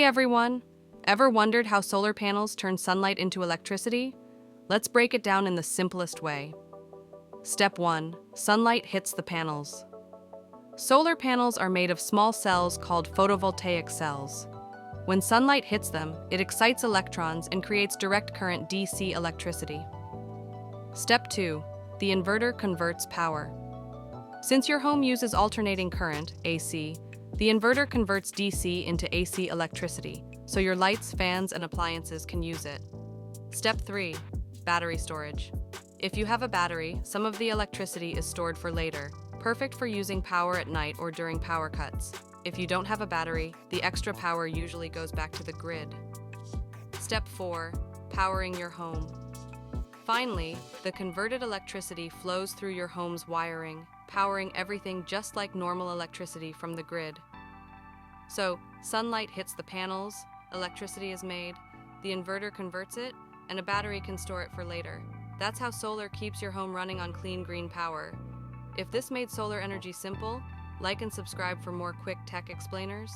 Hey everyone! Ever wondered how solar panels turn sunlight into electricity? Let's break it down in the simplest way. Step 1. Sunlight hits the panels. Solar panels are made of small cells called photovoltaic cells. When sunlight hits them, it excites electrons and creates direct current DC electricity. Step 2. The inverter converts power. Since your home uses alternating current, AC, the inverter converts DC into AC electricity, so your lights, fans, and appliances can use it. Step 3. Battery storage. If you have a battery, some of the electricity is stored for later, perfect for using power at night or during power cuts. If you don't have a battery, the extra power usually goes back to the grid. Step 4. Powering your home. Finally, the converted electricity flows through your home's wiring, powering everything just like normal electricity from the grid. So, sunlight hits the panels, electricity is made, the inverter converts it, and a battery can store it for later. That's how solar keeps your home running on clean green power. If this made solar energy simple, like and subscribe for more quick tech explainers.